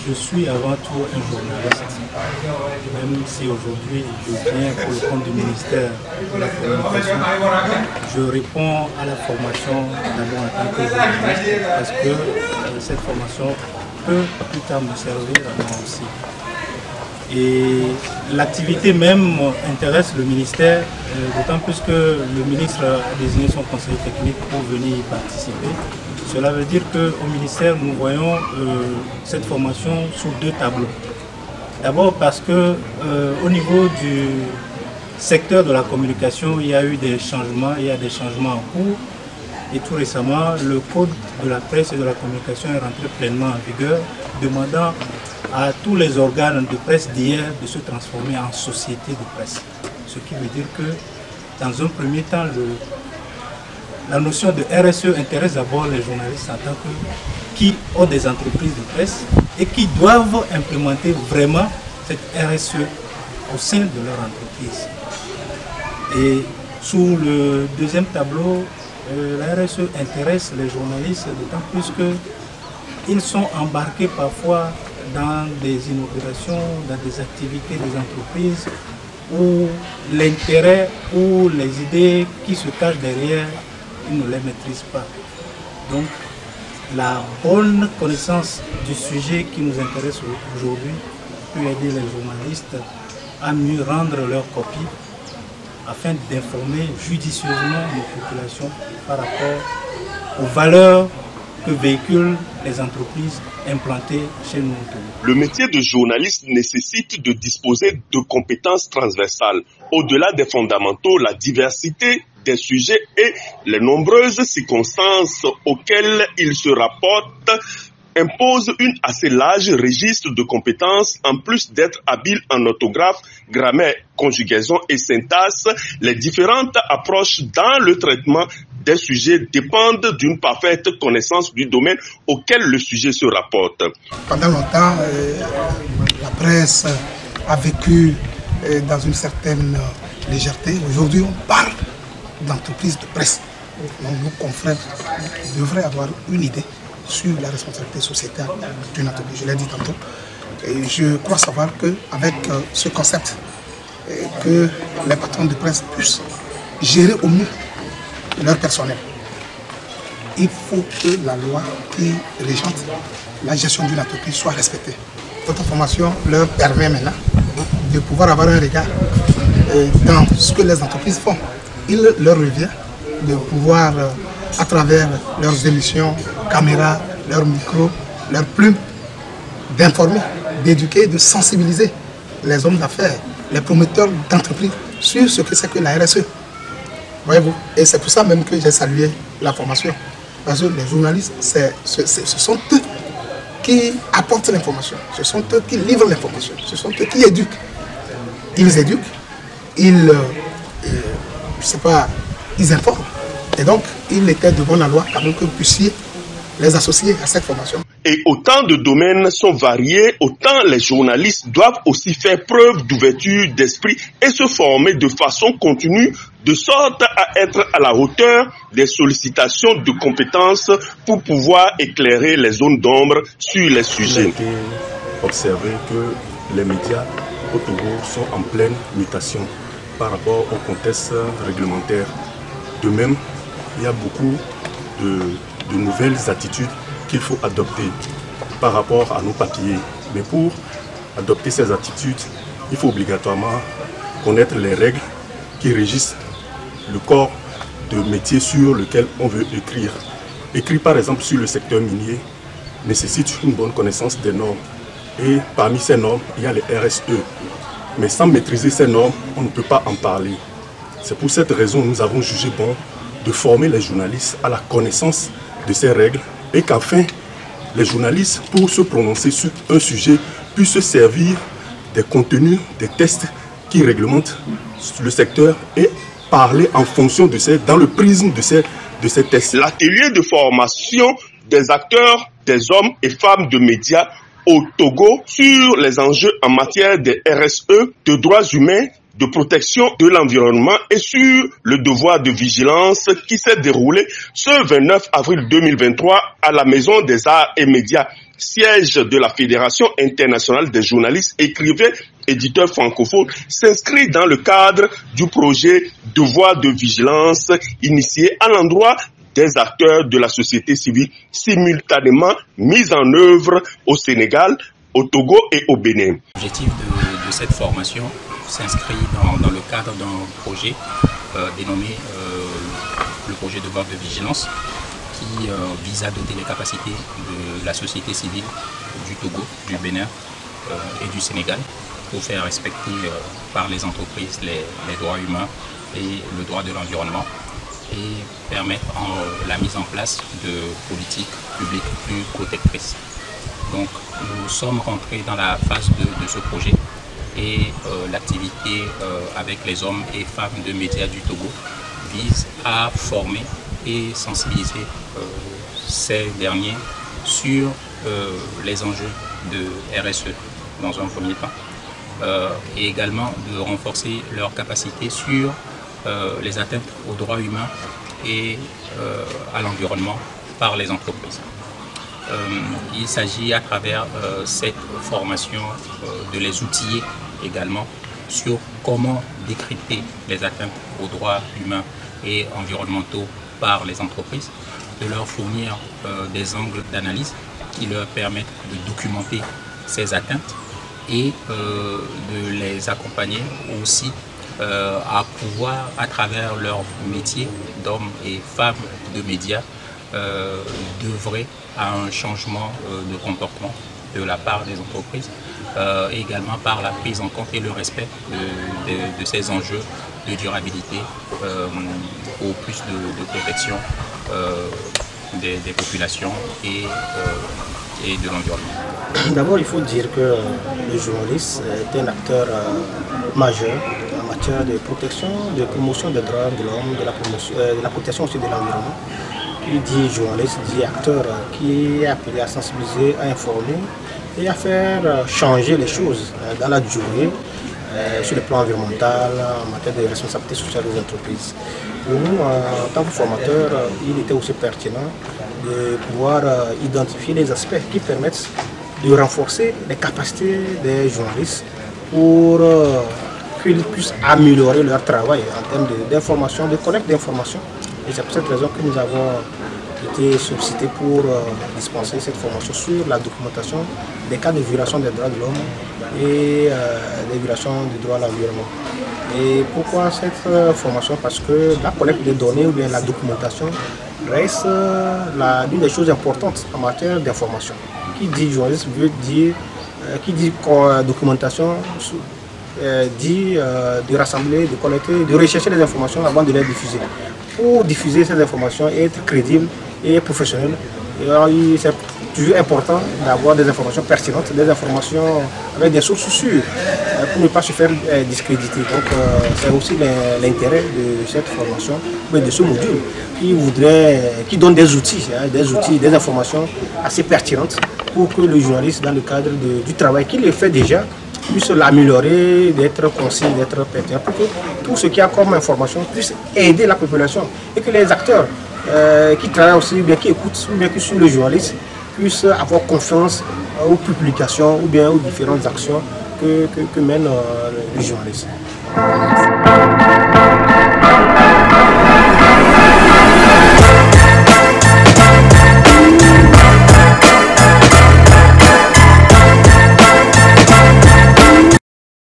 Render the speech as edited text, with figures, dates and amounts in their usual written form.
je suis avant tout un journaliste, même si aujourd'hui je viens pour le compte du ministère de la Communication. Je réponds à la formation d'abord en tant que journaliste parce que cette formation peut plus tard me servir à moi aussi. Et l'activité même intéresse le ministère, d'autant plus que le ministre a désigné son conseil technique pour venir y participer. Cela veut dire qu'au ministère, nous voyons cette formation sous deux tableaux. D'abord parce qu'au niveau du secteur de la communication, il y a eu des changements, il y a des changements en cours. Et tout récemment, le code de la presse et de la communication est rentré pleinement en vigueur, demandant à tous les organes de presse d'hier de se transformer en société de presse. Ce qui veut dire que, dans un premier temps, la notion de RSE intéresse d'abord les journalistes en tant que qui ont des entreprises de presse et qui doivent implémenter vraiment cette RSE au sein de leur entreprise. Et sous le deuxième tableau, la RSE intéresse les journalistes d'autant plus qu'ils sont embarqués parfois dans des inaugurations, dans des activités des entreprises où l'intérêt ou les idées qui se cachent derrière, ils ne les maîtrisent pas. Donc la bonne connaissance du sujet qui nous intéresse aujourd'hui peut aider les journalistes à mieux rendre leur copie afin d'informer judicieusement les populations par rapport aux valeurs que véhiculent les entreprises implantées chez nous. Le métier de journaliste nécessite de disposer de compétences transversales. Au-delà des fondamentaux, la diversité des sujets et les nombreuses circonstances auxquelles ils se rapportent impose une assez large registre de compétences. En plus d'être habile en orthographe, grammaire, conjugaison et syntaxe, les différentes approches dans le traitement des sujets dépendent d'une parfaite connaissance du domaine auquel le sujet se rapporte. Pendant longtemps, la presse a vécu dans une certaine légèreté. Aujourd'hui, on parle d'entreprise de presse. Donc, nos confrères devraient avoir une idée sur la responsabilité sociétale d'une entreprise. Je l'ai dit tantôt. Et je crois savoir qu'avec ce concept, que les patrons de presse puissent gérer au mieux leur personnel. Il faut que la loi qui régente la gestion d'une entreprise soit respectée. Votre formation leur permet maintenant de pouvoir avoir un regard dans ce que les entreprises font. Il leur revient de pouvoir, à travers leurs émissions, caméras, leurs micros, leurs plumes, d'informer, d'éduquer, de sensibiliser les hommes d'affaires, les promoteurs d'entreprises sur ce que c'est que la RSE. Voyez-vous? Et c'est pour ça même que j'ai salué la formation. Parce que les journalistes, ce sont eux qui apportent l'information, ce sont eux qui livrent l'information, ce sont eux qui éduquent. Ils éduquent, ils informent. Et donc, il était devant la loi quand même que vous puissiez les associer à cette formation. Et autant de domaines sont variés, autant les journalistes doivent aussi faire preuve d'ouverture d'esprit et se former de façon continue, de sorte à être à la hauteur des sollicitations de compétences pour pouvoir éclairer les zones d'ombre sur les sujets. Il a été observé que les médias au Togo sont en pleine mutation par rapport au contexte réglementaire. De même, il y a beaucoup de nouvelles attitudes qu'il faut adopter par rapport à nos papiers. Mais pour adopter ces attitudes, il faut obligatoirement connaître les règles qui régissent le corps de métier sur lequel on veut écrire. Écrire par exemple sur le secteur minier nécessite une bonne connaissance des normes. Et parmi ces normes, il y a les RSE. Mais sans maîtriser ces normes, on ne peut pas en parler. C'est pour cette raison que nous avons jugé bon de former les journalistes à la connaissance de ces règles et qu'enfin, les journalistes, pour se prononcer sur un sujet, puissent se servir des contenus, des tests qui réglementent le secteur et parler en fonction de dans le prisme de ces tests. L'atelier de formation des acteurs, des hommes et femmes de médias au Togo sur les enjeux en matière de RSE, de droits humains, de protection de l'environnement et sur le devoir de vigilance qui s'est déroulé ce 29 avril 2023 à la Maison des Arts et Médias. siège de la Fédération internationale des journalistes, écrivains, éditeurs francophones, s'inscrit dans le cadre du projet Devoir de vigilance initié à l'endroit des acteurs de la société civile simultanément mis en œuvre au Sénégal, au Togo et au Bénin. L'objectif de cette formation s'inscrit dans le cadre d'un projet dénommé le projet Devoir de vigilance, qui vise à doter les capacités de la société civile du Togo, du Bénin et du Sénégal pour faire respecter par les entreprises les droits humains et le droit de l'environnement et permettre la mise en place de politiques publiques plus protectrices. Donc nous sommes rentrés dans la phase 2 de ce projet et l'activité avec les hommes et femmes de médias du Togo vise à former et sensibiliser ces derniers sur les enjeux de RSE dans un premier temps et également de renforcer leurs capacités sur les atteintes aux droits humains et à l'environnement par les entreprises. Il s'agit à travers cette formation de les outiller également sur comment décrypter les atteintes aux droits humains et environnementaux par les entreprises, de leur fournir des angles d'analyse qui leur permettent de documenter ces atteintes et de les accompagner aussi à pouvoir, à travers leur métier d'hommes et femmes de médias, d'œuvrer à un changement de comportement de la part des entreprises et également par la prise en compte et le respect de ces enjeux de durabilité au plus de protection des populations et de l'environnement. D'abord, il faut dire que le journaliste est un acteur majeur en matière de protection, de promotion des droits de l'homme, de la protection aussi de l'environnement. Qui dit journaliste dit acteur qui est appelé à sensibiliser, à informer et à faire changer les choses dans la durée sur le plan environnemental, en matière de responsabilité sociale des entreprises. Pour nous, en tant que formateurs, il était aussi pertinent de pouvoir identifier les aspects qui permettent de renforcer les capacités des journalistes pour qu'ils puissent améliorer leur travail en termes d'information, de collecte d'informations. Et c'est pour cette raison que nous avons été sollicités pour dispenser cette formation sur la documentation des cas de violation des droits de l'homme et des violations du droit à l'environnement. Et pourquoi cette formation? Parce que la collecte des données ou bien la documentation reste l'une des choses importantes en matière d'information. Qui dit journaliste veut dire, qui dit documentation, dit de rassembler, de collecter, de rechercher les informations avant de les diffuser. Pour diffuser ces informations et être crédible et professionnel, c'est toujours important d'avoir des informations pertinentes, des informations avec des sources sûres pour ne pas se faire discréditer. Donc c'est aussi l'intérêt de cette formation, de ce module qui donne des outils, des informations assez pertinentes pour que le journaliste, dans le cadre du travail qu'il fait déjà, puisse l'améliorer, d'être concis, d'être pertinent, pour que tout ce qu'il y a comme information puisse aider la population et que les acteurs qui travaillent aussi, ou bien qui écoutent, ou bien qui suivent le journaliste, puissent avoir confiance aux publications ou bien aux différentes actions que mène le journaliste.